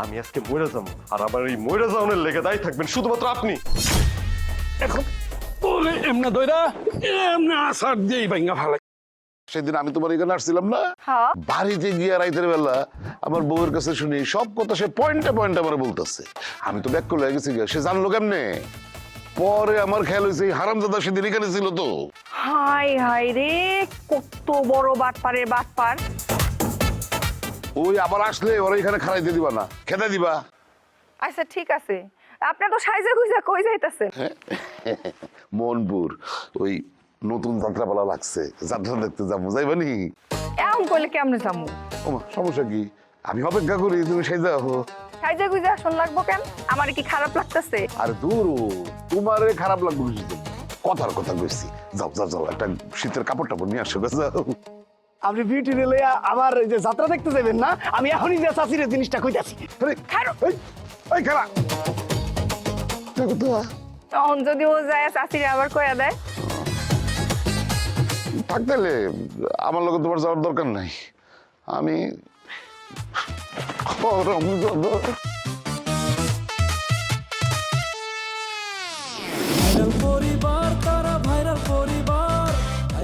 আমি আজকে মরে যাবো, আর আবার এই মরে যাওয়ার লেগে দায়ী থাকবেন শুধুমাত্র আপনি। এখন তোরে এমনে দইরা এমনে আসার দিয়েই ভাঙ্গা ফেলাই। সেদিন আমি তোমার এখানে আসছিলাম না, হ্যাঁ বাড়িতে গিয়ে রাইতের বেলা আমার বউয়ের কাছে শুনি সব কথা সে পয়েন্টে পয়েন্টে আমার বলতেছে। আমি তো ব্যাক করে গেছি, সে জানলো কেমনে? পরে আমার খেয়াল হয়েছে হারামজাদা সেদিন এখানে ছিল তো। হাই হাই রে, কত বড় বাটপারের বাটপার। ওই আবার আসলে ওরা এখানে খাড়াই দিয়ে দিবা না, খেতে দিবা। আচ্ছা ঠিক আছে, আপনার তো সাইজা গুইজা কই যাইতাছেন? মনপুর ওই নতুন যাত্রাপালা লাগছে, যাত্রা দেখতে যাবো, যাইবানি? এমন কইলে কেমনে যাবো? ওমা সমস্যা কি, আমি অপেক্ষা করি, তুমি সেই যাও। সাইজা গুইজা শোন লাগবো কেন? আমার কি খারাপ লাগতেছে? আর দূর তোমারে খারাপ লাগবে কিছু, কথার কথা কইছি। যাও যাও যাও, একটা শীতের কাপড় টাপড় নিয়ে আসো, যাও। আপনি বিউটি নিলে আবার এই যে যাত্রা দেখতে যাবেন না? আমি এখনই যে চাচির জিনিসটা কইতাছি। ওই খেলা দেখো তো, তখন যদি ও যায় চাচিরে আবার কইয়া দেয়? থাকতে আমার লোকে তোমার যাওয়ার দরকার নাই। আমি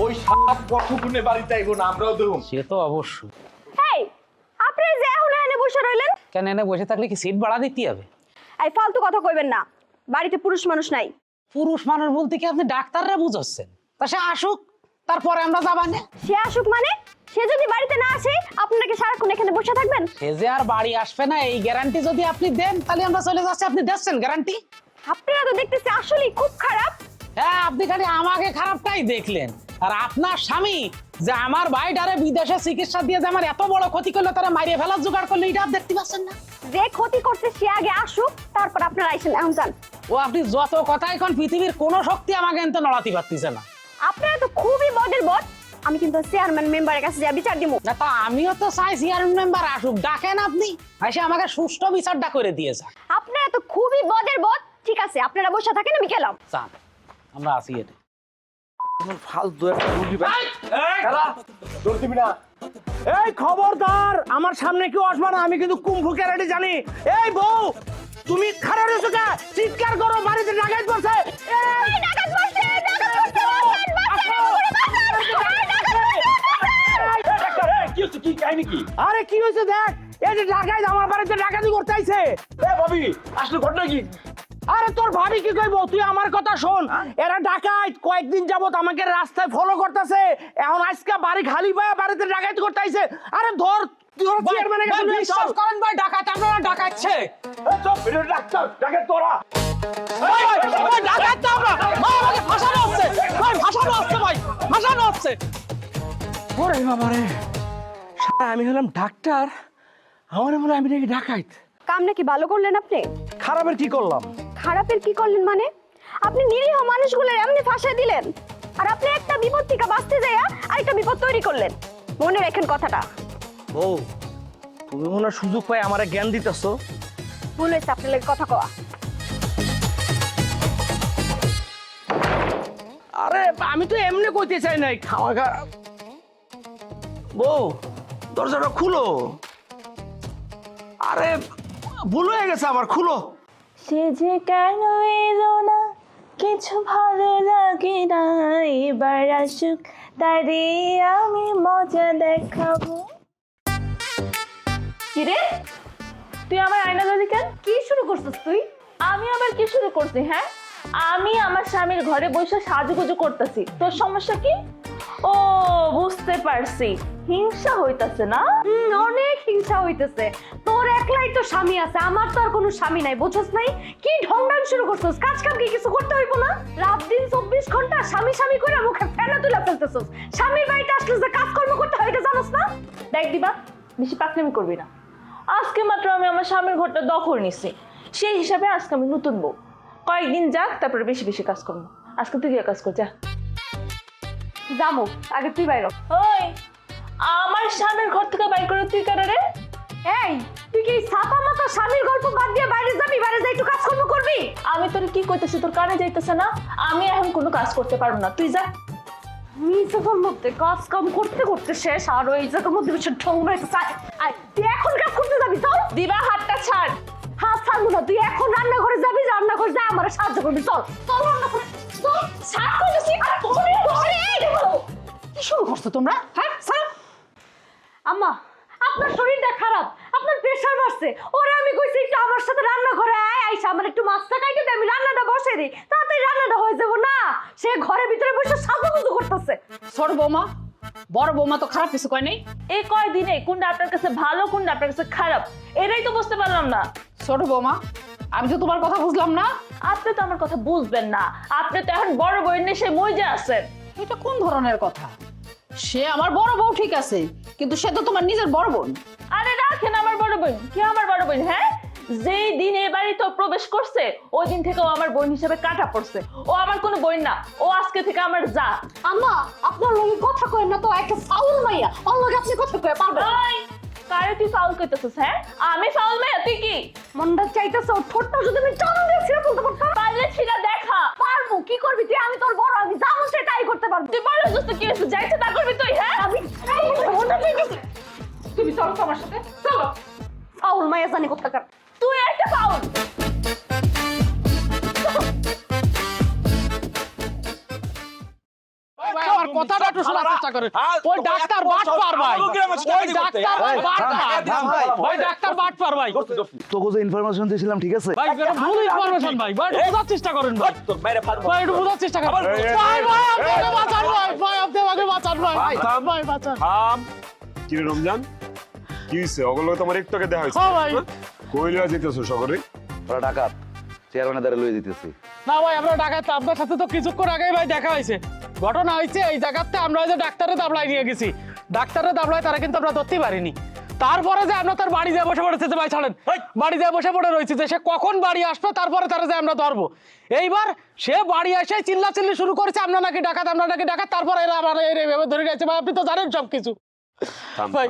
ওই সাপ কতক্ষণে বাড়ি চাইবো না, আমরাও দেবো। সে তো অবশ্যই। এই আপনি যে এখন এনে বসে রইলেন কেন এনে বসে থাকলে কি সিট ভাড়া দিতে হবে? এই ফালতু কথা কইবেন না, বাড়িতে পুরুষ মানুষ নাই। পুরুষ মানুষ বলতে কি আপনি ডাক্তাররা বুঝাচ্ছেন? তা সে আসুক, তারপরে আমরা যাবা না। সে আসুক মানে? সে যদি বাড়িতে না আসে আপনারা কি সারাক্ষণ এখানে বসে থাকবেন? সে যে আর বাড়ি আসবে না এই গ্যারান্টি যদি আপনি দেন, তাহলে আমরা চলে যাচ্ছি। আপনি দিচ্ছেন গ্যারান্টি? আপনারা তো দেখতেছি আসলেই খুব খারাপ। হ্যাঁ, আপনি খালি আমাকে খারাপটাই দেখলেন, আর আপনার স্বামী যে আমার ভাইটারে বিদেশে চিকিৎসা দিয়ে যে আমার এত বড় ক্ষতি করলো, তারা মারিয়ে ফেলার জোগাড় করলো, এটা আপনি দেখতে পাচ্ছেন না? যে ক্ষতি করছে সে আগে আসুক, তারপর আপনারা আইসেন। এখন যান। ও আপনি যত কথা, এখন পৃথিবীর কোনো শক্তি আমাকে এনতে নড়াতে পারতেছে না। আপনারা তো খুবই বদের বদ। আমি কিন্তু চেয়ারম্যান মেম্বারের কাছে যা বিচার দিব। না তা আমিও তো চাই চেয়ারম্যান মেম্বার আসুক, ডাকেন আপনি, এসে আমাকে সুষ্ঠু বিচারটা করে দিয়েছে। আপনারা তো খুবই বদের বদ। ঠিক আছে, আপনারা বসে থাকেন, আমি গেলাম। চান আমরা আসি এটা। ফালতু একটা রুগী ভাই। খেলা দৌড় দিবি না। এই খবরদার, আমার সামনে কেউ আসবে না, আমি কিন্তু কুম্ফু ক্যারাটে জানি। এই বউ, তুমি খারাপ হয়েছো কে? চিৎকার করো, বাড়িতে ডাকাত পড়ছে। এই ডাকাত পড়ছে, ডাকাত পড়ছে, কি হচ্ছে, কি কাহিনী কি? আরে কি হয়েছে দেখ, এই যে ডাকাত আমার বাড়িতে ডাকাতি করতে আইছে। ভাবি আসলে ঘটনা কি? আরে তোর ভাবি কি কইবো, তুই আমার কথা শোন। এরা ডাকাত কয়েকদিন যাবত আমাকে রাস্তায় ফলো করতেছে। এখন আজকে বাড়ি খালি পায় বাড়িতে ডাকাতি করতে আইছে। আরে ধর, তোর চেয়ারম্যানের কাছে নিয়ে চল। করেন ভাই, ডাকাত আপনারা ডাকাচ্ছে। চপ ভিডিও ডাক্তার ডাকে তোরা। ডাকাত তো আমরা, ভাই আমাকে ফাঁসানো হচ্ছে, ভাই ফাঁসানো হচ্ছে, ভাই ফাঁসানো হচ্ছে। ওরে বাবা রে, শালা আমি হলাম ডাক্তার, আমার মনে হয় আমি নাকি ডাকাত। কাম নাকি ভালো করলেন আপনি? খারাপের কি করলাম? খারাপের কি করলেন মানে? আপনি নিরীহ মানুষগুলোর এমনি ফাঁসায় দিলেন, আর আপনি একটা বিপদ থেকে বাঁচতে যাইয়া আরেকটা বিপদ তৈরি করলেন। মনে রাখেন কথাটা। বউ, তুমি মনে হয় সুযোগ পাই আমারে জ্ঞান দিতেছো। ভুল হয়েছে আপনার লাগে কথা কওয়া। আরে আমি তো এমনি কইতে চাই নাই, খাওয়া খা। বউ, দরজাটা খুলো। আরে ভুল হয়ে গেছে আমার, খুলো। সে যে কেন এলো না, কিছু ভালো লাগে না, এবার আসুক তারে আমি মজা দেখাবো। কিরে, তুই আমার আয়না দাদি কেন? কি শুরু করছিস তুই? আমি আবার কি শুরু করছি? হ্যাঁ, আমি আমার স্বামীর ঘরে বসে সাজুগুজু করতেছি, তোর সমস্যা কি? ও বুঝতে পারছি, হিংসা হইতাছে না? অনেক হিংসা হইতেছে। তোর একলাই তো স্বামী আছে, আমার তো আর কোনো স্বামী নাই, বুঝছস নাই? কি ঢংঢাং শুরু করছস? কাজ কাম কি কিছু করতে হইব না? রাত দিন 24 ঘন্টা স্বামী স্বামী করে মুখে ফেনা তুলে ফেলতেছস। স্বামীর বাড়িতে আসলে যে কাজকর্ম করতে হয় এটা জানোস না? দেখ দিবা, বেশি পাকনামি করবি না। আজকে মাত্র আমি আমার স্বামীর ঘরটা দখল নিছি, সেই হিসাবে আজকে আমি নতুন বউ। কয়েকদিন যাক, তারপরে বেশি বেশি কাজ করবো। আজকে তুই গিয়ে কাজ কর, যা। জামু, আগে তুই বাইর হ। ওই, আমার স্বামীর ঘর থেকে বাইর করে তুই কেন রে? এই তুই কি ছাপা মাথা স্বামীর গল্প বাদ দিয়ে বাইরে যাবি? বাইরে যাই একটু কাজকর্ম করবি? আমি তোর কি কইতেছি, তোর কানে যাইতেছে না? আমি এখন কোনো কাজ করতে পারবো না, তুই যা। এই জায়গার মধ্যে কাজ কাম করতে করতে শেষ, আর ওই জায়গার মধ্যে ঢং মারতে চাই। তুই এখন কাজ করতে যাবি চল। দিবা হাতটা ছাড়। হাত ছাড়বো না, তুই এখন রান্নাঘরে যাবি, রান্নাঘরে যা আমার সাহায্য করবি চল চল রান্নাঘরে চল। ছাড় কইতেছি। কি শুরু করছো তোমরা? হ্যাঁ ছাড়ো। আম্মা আপনার শরীরটা খারাপ, আপনার প্রেশার বাড়ছে। ওরে আমি কইছি একটু আমার সাথে রান্নাঘরে আয়, আইসা আমার একটু মাছটা কাইটে দে, আমি রান্নাটা বসাই দিই, তাড়াতাড়ি রান্নাটা হয়ে যাবো না। সে ঘরের ভিতরে বসে সাজুগুজু করতেছে। ছোট বৌমা, বড় বৌমা তো খারাপ কিছু কয় নাই। এই কয়দিনে কোনটা আপনার কাছে ভালো কোনটা আপনার কাছে খারাপ এটাই তো বুঝতে পারলাম না। ছোট বৌমা, আমি তো তোমার কথা বুঝলাম না। আপনি তো আমার কথা বুঝবেন না, আপনি তো এখন বড় বইয়ের নেশে মজা আছেন। এটা কোন ধরনের কথা? সে আমার বড় বউ ঠিক আছে, কিন্তু সে তো তোমার নিজের বড় বোন। আরে রাখেন আমার বড় বোন। কি আমার বড় বোন? হ্যাঁ, যেই দিন এ বাড়িতে প্রবেশ করছে ওই দিন থেকে ও আমার বোন হিসেবে কাটা পড়ছে। ও আমার কোনো বোন না, ও আজকে থেকে আমার যা। আম্মা আপনার লগে কথা কয় না তো, একটা ফাউল মাইয়া, ওর লগে আপনি কথা কয় পারবেন? ওই কারে তুই ফাউল কইতেছিস? হ্যাঁ, আমি ফাউল মেয়ে, তুই কি? মনটা চাইতেছে ওর ঠোঁটটা যদি আমি চাম দিয়ে ছিঁড়ে ফেলতে পারতাম। পারলে ছিড়া দেখা। পারবো, কি করবি তুই? আমি তোর বড়, আমি যা মন তাই করতে পারবো। তুই বড় দোস্ত কি হয়েছে? যাইছে তা করবি তুই? হ্যাঁ, আমি তুমি চলো তো আমার সাথে, চলো। ফাউল মাইয়া জানি কোথাকার। তুই একটা ফাউল। ভাই আমার কথাটা একটু শোনার চেষ্টা করেন। ওই ডাক্তার বাটপার ভাই, ওই ডাক্তার বাটপার ভাই, ডাক্তার বাটপার ভাই। তোকে যে ইনফরমেশন দিয়েছিলাম ঠিক আছে? ভাই এটা ভুল ইনফরমেশন ভাই, ভাই একটু বোঝার চেষ্টা করেন ভাই। ভাই একটু বোঝার চেষ্টা করেন। ভাই ভাই আপনি বাঁচান ভাই, ভাই আপনি আমাকে বাঁচান ভাই, ভাই বাঁচান। থাম। কি রে রমজান, কি হইছে? ওগুলো তোমার একটু আগে দেখা হইছে। হ্যাঁ ভাই। কইলা যেতেছো সকলে? ওরা ডাকাত, চেয়ারম্যানের দ্বারা লয়ে দিতেছি। না ভাই আমরা ডাকাত, আপনার সাথে তো কিছুক্ষণ আগেই ভাই দেখা হয়েছে। ঘটনা হয়েছে এই জায়গাতে, আমরা যে ডাক্তারের দাবলায় নিয়ে গেছি, ডাক্তারের দাবলায় তারা কিন্তু আমরা ধরতেই পারিনি। তারপরে যে আমরা তার বাড়ি যায় বসে পড়েছে, ভাই ছাড়েন, বাড়ি যায় বসে পড়ে রয়েছে যে সে কখন বাড়ি আসবে, তারপরে তারা যে আমরা ধরবো। এইবার সে বাড়ি এসে চিল্লাচিল্লি শুরু করেছে, আমরা নাকি ডাকাত, আমরা নাকি ডাকাত। তারপরে এরা আমার এইভাবে ধরে গেছে ভাই, আপনি তো জানেন সব কিছু থাম, ভাই।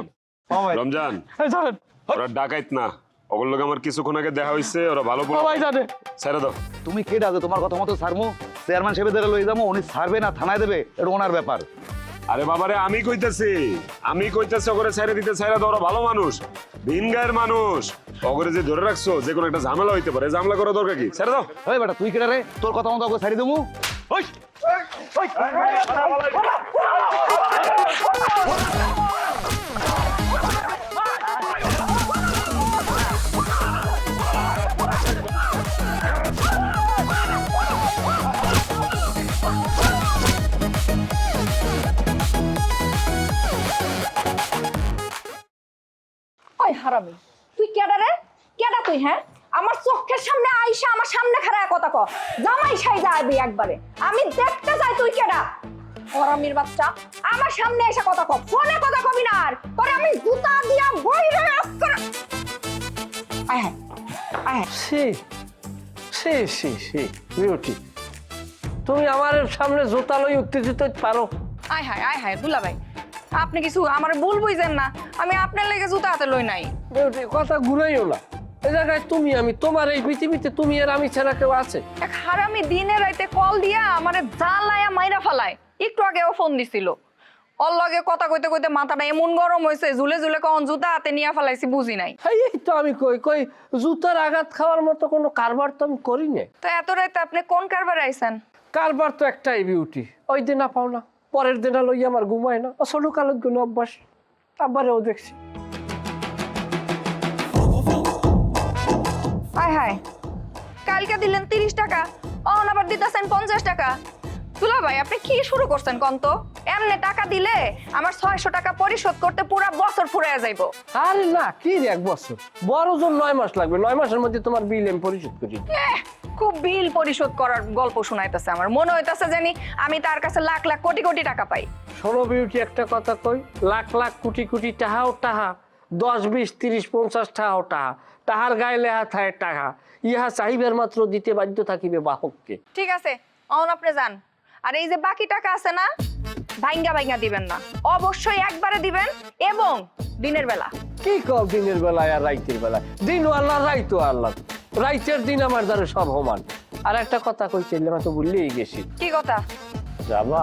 থাম। রমজান, এই জানেন ওরা ডাকাইত না, ওগুলো লোক আমার কিছুক্ষণ আগে দেখা হইছে, ওরা ভালো ভাই জানে। ছেড়ে দাও। তুমি কে ডাকো? তোমার কথা মতো ছাড়মু? চেয়ারম্যান সাহেবের দ্বারা লয়ে যাবো, উনি ছাড়বে না থানায় দেবে, এটা ওনার ব্যাপার। আরে বাবারে, আমি কইতাছি ওগরে ছেড়ে দিতে, ছেড়ে দাও, ওরা ভালো মানুষ, ভিন গায়ের মানুষ। ওগরে যে ধরে রাখছো, যে কোনো একটা ঝামেলা হইতে পারে, ঝামেলা করার দরকার কি? ছেড়ে দাও। ওই বেটা তুই কেডা রে? তোর কথা মতো ওকে ছাড়ি দেবো? ওই ওই হারামি, তুই কেডা রে? কেডা তুই? হ্যাঁ, আমার চোখের সামনে আইসা আমার সামনে খাড়ায় কথা ক, জামাই সাইজা আইবি একবারে, আমি দেখতে চাই তুই কেডা। হারামির বাচ্চা, আমার সামনে এসে কথা ক, ফোনে কথা কবি না আর, তোরে আমি জুতা দিয়া বইরে আজকে। আয় হ্যাঁ আয়। বিউটি, তুমি আমার সামনে জোতা লই উত্তেজিত পারো? আয় হায় দুলা ভাই, আপনি কিছু আমার ভুল বুঝছেন না, আমি আপনার লেগে জুতা হাতে লই নাই। বিউটি কথা ঘুরাইও না, এই জায়গায় তুমি আমি, তোমার এই পৃথিবীতে তুমি আর আমি ছাড়া কেউ আছে? এক হারামি দিনে রাইতে কল দিয়া আমারে জ্বালায়া মাইরা ফালায়। একটু আগেও ফোন দিছিল, ওর লগে কথা কইতে কইতে মাথাটা এমন গরম হয়েছে, ঝুলে ঝুলে কখন জুতা হাতে নিয়ে ফেলাইছি বুঝি নাই। এই তো আমি কই জুতার আঘাত খাওয়ার মতো কোনো কারবার তো আমি করি না। তো এত রাইতে আপনি কোন কারবার আইছেন? কারবার তো একটাই বিউটি, ওই দিন না পাও না, পরের দিন লইয়া আমার ঘুমায় না, ছোট কালত গুণ অভ্যাস, আবারও দেখছি। আয় হায়, কালকে দিলেন 30 টাকা, অন আবার দিতেছেন 50 টাকা। দুলা ভাই আপনি কি শুরু করছেন কোন তো? এমনি টাকা দিলে আমার 600 টাকা পরিশোধ করতে পুরো বছর ফুরাইয়া যাইবো। আরে না, কি রে 1 বছর, বড় জোর 9 মাস লাগবে, 9 মাসের মধ্যে তোমার বিল আমি পরিশোধ করি। খুব বিল পরিশোধ করার গল্প শোনাইতেছে, আমার মনে হইতাছে জানি আমি তার কাছে লাখ লাখ কোটি কোটি টাকা পাই। শোনো বিউটি, একটা কথা কই, লাখ লাখ কোটি কোটি টাহাও টাহা, 10 20 30 50 টাহাও টাহা, তাহার গায়ে লেহা থাকে টাকা, ইহা চাহিবার মাত্র দিতে বাধ্য থাকিবে বাহককে। ঠিক আছে, অন আপনি যান। আর এই যে বাকি টাকা আছে না, ভাঙ্গা ভাঙ্গা দিবেন না, অবশ্যই একবারে দিবেন, এবং দিনের বেলা। কি কও দিনের বেলায় আর রাইতের বেলায়? দিনও আল্লাহ, রাইতও আল্লাহ, রাইতের দিন আমার দ্বারা সব সমান। আর একটা কথা কইছিলাম, আমি তো ভুলেই গেছি। কি কথা? যাবা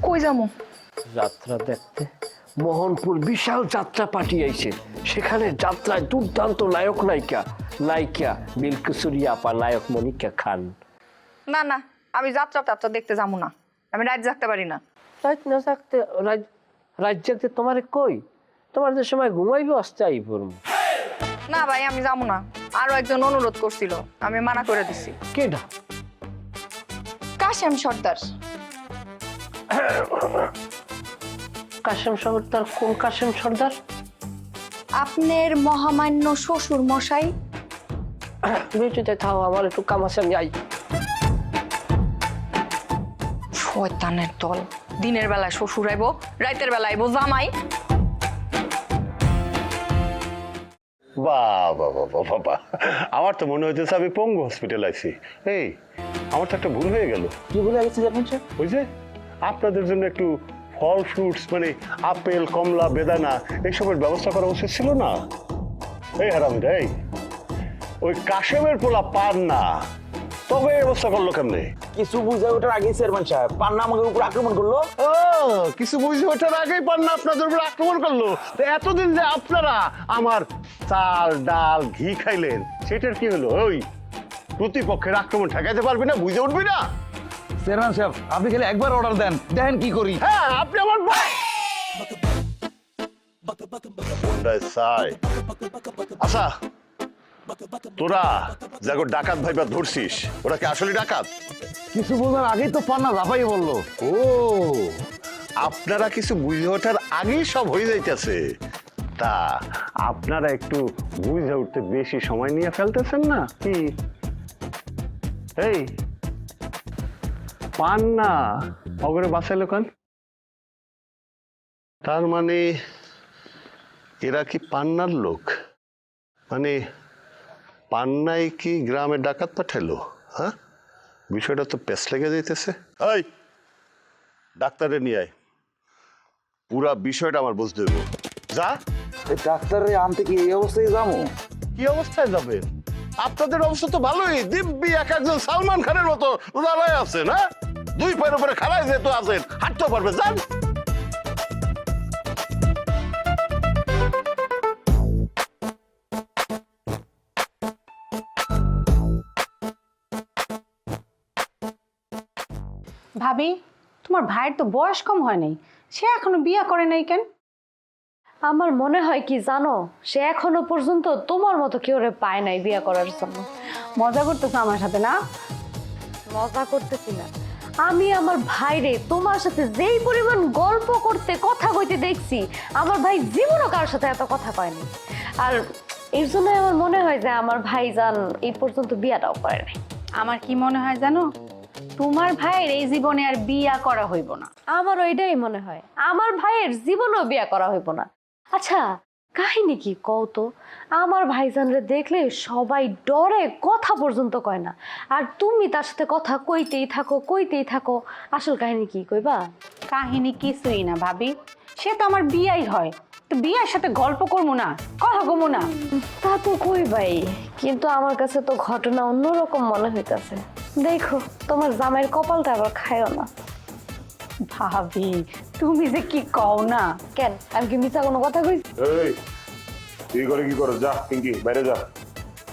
কই যামু? যাত্রা দেখতে মোহনপুর বিশাল যাত্রা পার্টি আইছে, সেখানে যাত্রায় দুর্দান্ত নায়ক নায়িকা নায়িকা বিলকিসুরি আপা, নায়ক মনিকা খান। না না, আমি যাত্রা টাত্রা দেখতে যাবো না, আমি রাত জাগতে পারি না। রাত না থাকতে রাত জাগতে তোমারে কই, তোমার যে সময় ঘুমাইবো আসতে আই পড়ব। না ভাই, আমি যাবো না। আরো একজন অনুরোধ করছিল, আমি মানা করে দিছি। কেডা? কাশেম সর্দার। কাশেম সর্দার? কোন কাশেম সর্দার? আপনার মহামান্য শ্বশুর মশাই। বেটিতে থাও, আমার একটু কাম আছে, আমি আই। শয়তানের দল, দিনের বেলায় শ্বশুর আইবো, রাতের বেলায় আইবো জামাই। বাবা বাবা বাবা, আমার তো মনে হইতেছে আমি পঙ্গু হসপিটাল আইছি। এই, আমার তো একটা ভুল হয়ে গেল। কি বলে গেছে চেয়ারম্যান সাহেব? ওই যে আপনাদের জন্য একটু ফল ফ্রুটস মানে আপেল, কমলা, বেদানা এইসবের ব্যবস্থা করা উচিত ছিল না? এই হারামদা, এই ওই কাশেমের পোলা পান না, তবে এই অবস্থা করলো কেমনে? কিছু বুঝে ওঠার আগে চেয়ারম্যান সাহেব পান্না আমাদের উপর আক্রমণ করলো। ও, কিছু বুঝে ওঠার আগেই পান্না আপনাদের উপর আক্রমণ করলো। তো এতদিন যে আপনারা আমার চাল ডাল ঘি খাইলেন, সেটার কি হলো? ওই প্রতিপক্ষের আক্রমণ ঠেকাইতে পারবি না, বুঝে উঠবি না? চেয়ারম্যান সাহেব, আপনি খালি একবার অর্ডার দেন, দেখেন কি করি। হ্যাঁ, আপনি আমার ভাই। আচ্ছা, তোরা যাগো ডাকাত ভাইবা ধরছিস, ওরা কি আসলে ডাকাত? কিছু বোঝার আগেই তো পান্না লাফাই বললো। ও, আপনারা কিছু বুঝে ওঠার আগেই সব হয়ে যাইতেছে। তা আপনারা একটু বুঝে উঠতে বেশি সময় নিয়ে ফেলতেছেন না কি? এই পান না অগরে বাঁচাইলো কেন? তার মানে এরা কি পান্নার লোক? মানে পান্নাই কি গ্রামে ডাকাত পাঠাইলো? হ্যাঁ, বিষয়টা তো পেছ লেগে যাইতেছে। এই, ডাক্তারে নিয়ে আয়, পুরা বিষয়টা আমার বুঝতে দেবো। যা। ডাক্তারের আনতে কি এই অবস্থায় যাবো? কি অবস্থায় যাবেন? আপনাদের অবস্থা তো ভালোই, দিব্যি এক একজন সালমান খানের মতো দাঁড়ায় আছে না? দুই পায়ের উপরে খাড়ায় যেহেতু আছেন, হাঁটতেও পারবে। যান। ভাবি, তোমার ভাইয়ের তো বয়স কম হয় নাই, সে এখনো বিয়ে করে নাই কেন? আমার মনে হয় কি জানো, সে এখনো পর্যন্ত তোমার মতো কেউ পায় নাই বিয়ে করার জন্য। মজা করতেছো আমার সাথে না? মজা করতেছি না, আমি আমার ভাইরে তোমার সাথে যেই পরিমাণ গল্প করতে কথা কইতে দেখছি, আমার ভাই জীবনও কারোর সাথে এত কথা কয়নি। আর এর জন্য আমার মনে হয় যে আমার ভাইজান এই পর্যন্ত বিয়াটাও করে নাই। আমার কি মনে হয় জানো, তোমার ভাইয়ের এই জীবনে আর বিয়া করা হইব না। আমারও এটাই মনে হয়, আমার ভাইয়ের জীবনেও বিয়া করা হইব না। আচ্ছা, কাহিনী কি কও তো? আমার ভাইজানরে দেখলে সবাই ডরে, কথা পর্যন্ত কয় না, আর তুমি তার সাথে কথা কইতেই থাকো। আসল কাহিনী কি কইবা? কাহিনী কিছুই না ভাবি, সে তো আমার বিয়াই হয়, তো বিয়ার সাথে গল্প করবো না, কথা কমো না? তা তো কইবাই, কিন্তু আমার কাছে তো ঘটনা অন্যরকম মনে হইতাছে। দেখো, তোমার জামাইয়ের কপালটা আবার খায়ও না। ভাবি, তুমি যে কি কও না। কেন, আমি কি মিথ্যা কোনো কথা কইছি? এই, তুই করে কি করো? যা পিঙ্কি, বাইরে যা,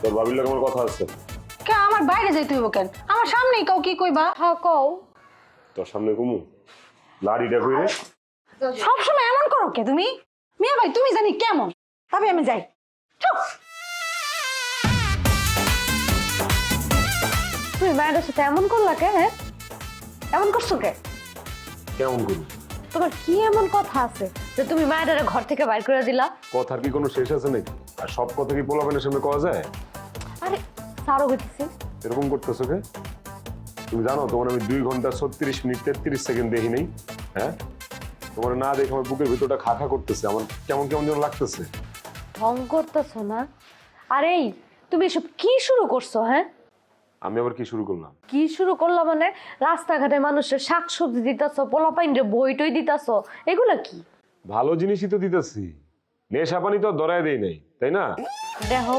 তোর ভাবির লোক আমার কথা আছে। কে আমার বাইরে যাইতে হইব কেন? আমার সামনেই কও, কি কইবা? হ্যাঁ কও। তোর সামনে কুমু লাড়িটা কইরে। সবসময় এমন করো কে তুমি? মিয়া ভাই, তুমি জানি কেমন। তবে আমি যাই। চুপ। তুমি মায়ের সাথে এমন করলা কে? হ্যাঁ, এমন করছো কে? কেমন করি? তোমার কি এমন কথা আছে যে তুমি মায়ের ঘর থেকে বাইর করে দিলা? কথার কি কোনো শেষ আছে নাকি? আর সব কথা কি পোলাপানের সামনে কওয়া যায়? আরে সারো কইতেছি। এরকম করতেছো কে? তুমি জানো তোমার আমি 2 ঘন্টা 36 মিনিট 33 সেকেন্ড দেখি নাই? হ্যাঁ, তোমার না দেখে আমার বুকের ভিতরটা খা খা করতেছে, আমার কেমন কেমন যেন লাগতেছে। ঢং করতেছো না? আরে তুমি এসব কি শুরু করছো? হ্যাঁ, আমি আবার কি শুরু করলাম? কি শুরু করলাম মানে, রাস্তাঘাটে মানুষের শাকসবজি দিতেছো, পোলাপাইনরে বইটই দিতেছো, এগুলা কি? ভালো জিনিসই তো দিতেছি, নেশা পানি তো ধরায় দেই নাই, তাই না? দেখো,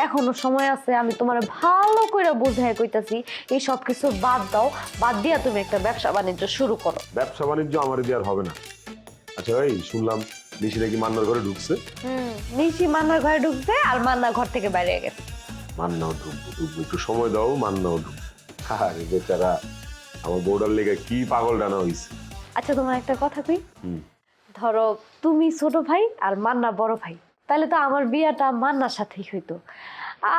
এখনো সময় আছে, আমি তোমার ভালো করে বুঝাই কইতাছি, এই সব কিছু বাদ দাও, বাদ দিয়া তুমি একটা ব্যবসা বাণিজ্য শুরু করো। ব্যবসা বাণিজ্য আমার দিয়ে আর হবে না। আচ্ছা, এই শুনলাম নিশি নাকি মান্নার ঘরে ঢুকছে। নিশি মান্নার ঘরে ঢুকছে আর মান্না ঘর থেকে বাইরে গেছে। মান্নাও ঢুকবো একটু সময় দাও, মান্নাও ঢুকবো। আরে বেচারা আমার বউটার লেগে কি পাগল ডানা হইছে। আচ্ছা তোমার একটা কথা কই, ধরো তুমি ছোট ভাই আর মান্না বড় ভাই, তাহলে তো আমার বিয়াটা মান্নার সাথেই হইতো।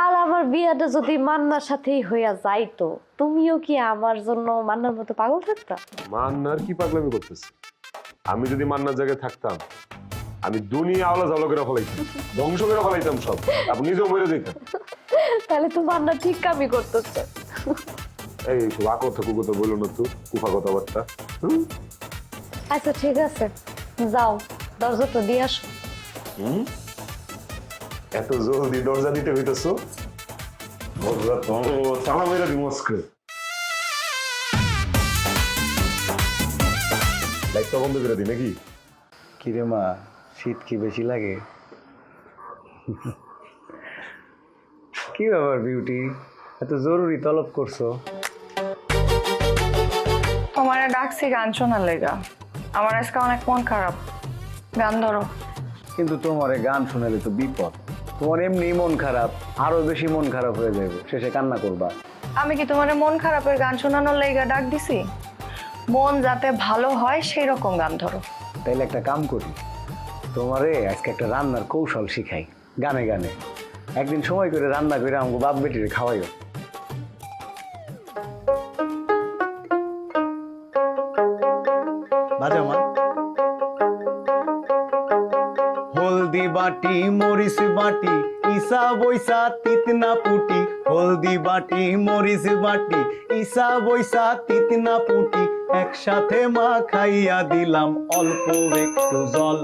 আর আমার বিয়াটা যদি মান্নার সাথেই হইয়া যাইতো, তুমিও কি আমার জন্য মান্নার মতো পাগল থাকতা? মান্নার কি পাগলামি করতেছে? আমি যদি মান্নার জায়গায় থাকতাম, আমি দুনিয়া আওলা জালো করে ফলাইতাম, ধ্বংস করে ফলাইতাম সব, আপনি নিজেও মরে যেতাম। তাহলে তো মান্না ঠিক কামই করতেছে। এই সব কথা কুকথা বলো না তো, কুফা কথাবার্তা। আচ্ছা ঠিক আছে, যাও দরজাটা দিয়ে আসো। এত জলদি দরজা দিতে হইতেছো? দরজা তো তালা মেরে দিই মস্কে। লাইটটা বন্ধ করে দিই নাকি? কিরে মা, শীত কি বেশি লাগে? কি ব্যাপার বিউটি, এত জরুরি তলব করছো? তোমার ডাকছি গান শোনার লেগা, আমার আজকে অনেক মন খারাপ, গান ধরো। কিন্তু তোমারে গান শোনালে তো বিপদ, তোমার এমনি মন খারাপ, আরো বেশি মন খারাপ হয়ে যাবে, শেষে কান্না করবা। আমি কি তোমার মন খারাপের গান শোনানোর লেগা ডাক দিছি? মন যাতে ভালো হয় সেই রকম গান ধরো। তাইলে একটা কাম করি, তোমারে আজকে একটা রান্নার কৌশল শিখাই, গানে গানে। একদিন সময় করে রান্না করে আমাকে বাপ বেটিরে খাওয়াইও। বাজাও মা। হলদি বাটি মরিচ বাটি ইসা বৈসা তিতনা পুটি, হলদি বাটি মরিচ বাটি ইসা বৈসা তিতনা পুটি, একসাথে মা খাইয়া দিলাম অল্প একটু জল,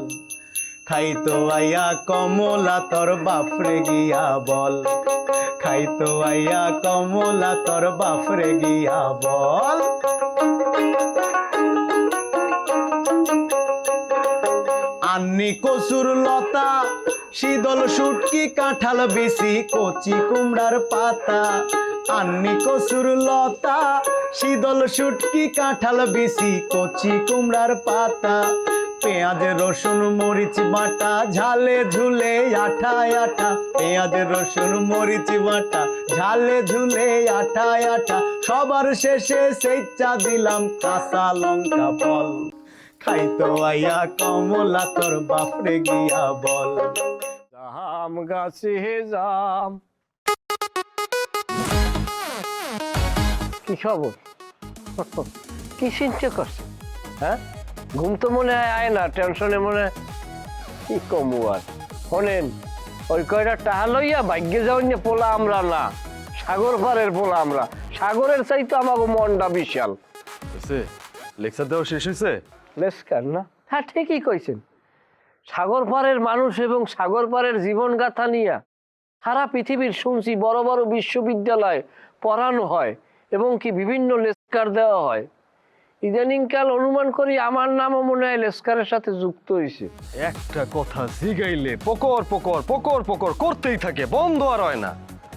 খাইতো আইয়া কমলা তোর বাপরে গিয়া বল, খাইতো আইয়া কমলা তোর বাপরে গিয়া বল। আন্নি কচুর লতা শীতল শুটকি কাঁঠাল বিচি কচি কুমড়ার পাতা, আন্নি কচুর লতা শীতল শুটকি কাঁঠাল বিচি কচি কুমড়ার পাতা, পেঁয়াজ রসুন মরিচ বাটা ঝালে ঝুলে আঠা আঠা, পেঁয়াজ রসুন মরিচ বাটা ঝালে ঝুলে আঠা আঠা, সবার শেষে সেইচা দিলাম কাঁচা লঙ্কা ফল, খাইতো আইয়া কমলা তোর বাপরে গিয়া বল। জাম গাছে জাম। কি খবর? কি চিন্তা করছে? হ্যাঁ, ঘুম তো মনে হয় আয় না, টেনশনে মনে হয় কি কমু আর। শোনেন, ওই কয়টা টাহা লইয়া ভাগ্যে যাওয়ার নিয়ে পোলা আমরা না, সাগর পারের পোলা আমরা। সাগরের চাইতো আমাকে মনটা বিশাল। লেকচার দেওয়া শেষ হয়েছে? লেস্কার না? হ্যাঁ ঠিকই কইছেন। সাগর পারের মানুষ এবং সাগর পারের জীবন গাথা নিয়ে সারা পৃথিবীর শুনছি বড় বড় বিশ্ববিদ্যালয়ে পড়ানো হয় এবং কি বিভিন্ন লেস্কার দেওয়া হয়। ইদানিংকাল অনুমান করি আমার নামও মনে হয় লেস্কারের সাথে যুক্ত হয়েছে। একটা কথা জিগাইলে পকর পকর পকর পকর করতেই থাকে, বন্ধ আর হয় না।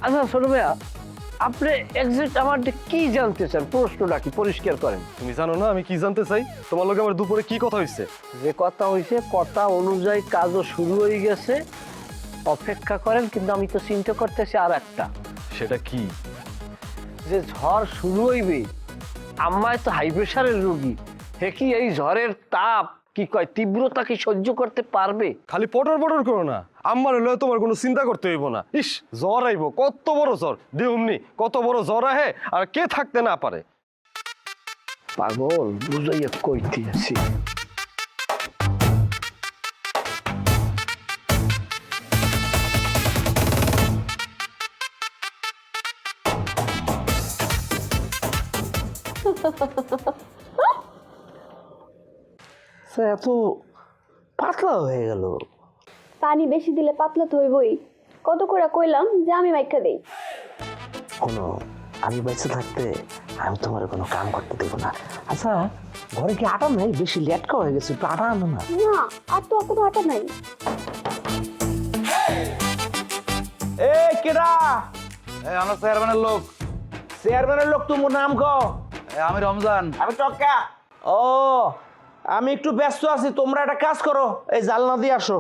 আচ্ছা ছোট ভাইয়া, আপনি এক্সাক্ট আমার কি জানতে চান? প্রশ্নটা কি পরিষ্কার করেন। তুমি জানো না আমি কি জানতে চাই? তোমার লগে আমার দুপুরে কি কথা হয়েছে? যে কথা হয়েছে কথা অনুযায়ী কাজও শুরু হয়ে গেছে, অপেক্ষা করেন। কিন্তু আমি তো চিন্তা করতেছি আর একটা। সেটা কি? যে ঝড় শুরু হইবে, আম্মায় তো হাই প্রেশারের রোগী, হে কি এই ঝড়ের তাপ কি কয় তীব্রতা কি সহ্য করতে পারবে? খালি পটর পটর করো না, আমার লয়ে তোমার কোনো চিন্তা করতে হইব না। ইস, জ্বর আইব, কত বড় জ্বর দেউমনি, কত বড় জ্বর আহে আর কে থাকতে না পারে। পাগল বুঝাইয়া কইতে আছি। এত পাতলা হয়ে গেল। পানি বেশি দিলে পাতলা তো হইবই। কত করে কইলাম যে আমি মাইকা দেই। কোনো আমি বেঁচে থাকতে আমি তোমার কোনো কাম করতে দেবো না। আচ্ছা ঘরে কি আটা নাই? বেশি লেটকা হয়ে গেছে, একটু আটা আনো না। না, আর তো কোনো আটা নাই। এ কেডা? আমরা চেয়ারম্যানের লোক। চেয়ারম্যানের লোক, তোমার নাম কো? আমি রমজান। আমি টক্কা। ও আমি একটু ব্যস্ত আছি, তোমরা একটা কাজ করো, এই জালনা দিয়ে আসো।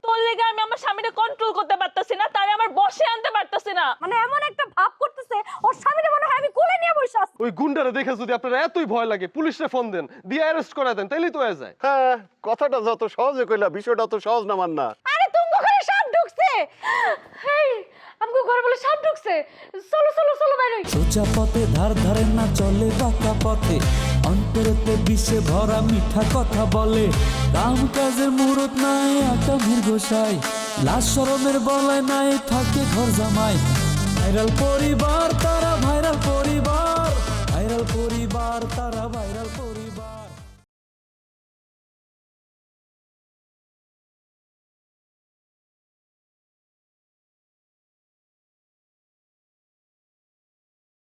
তোর লেগে আমি আমার স্বামীকে কন্ট্রোল করতে পারতাছি না, তাই আমার বসে আনতে পারতাছি না। মানে এমন একটা ভাব করতেছে ওর স্বামীরে মনে হয় আমি কোলে নিয়ে বসে আছি। ওই গুন্ডারে দেখে যদি আপনারা এতই ভয় লাগে পুলিশে ফোন দেন, দিয়ে অ্যারেস্ট করে দেন, তাইলেই তো হয়ে যায়। হ্যাঁ, কথাটা যত সহজে কইলা বিষয়টা তো সহজ না মান্না। আরে তুমি ঘরে সাপ ঢুকছে। হেই আমগো ঘরে বলে সাপ ঢুকছে। চলো চলো চলো বাইরে। সোজা পথে ধার ধারে না চলে বাঁকা পথে, অন্তরেতে বিষে ভরা মিঠা কথা বলে। কাম কাজের মুরত নাই আকামের গোসাই, লাশ শরমের বলায় নাই থাকে ঘর জামাই। ভাইরাল পরিবার তারা ভাইরাল পরিবার, ভাইরাল পরিবার তারা ভাইরাল পরিবার।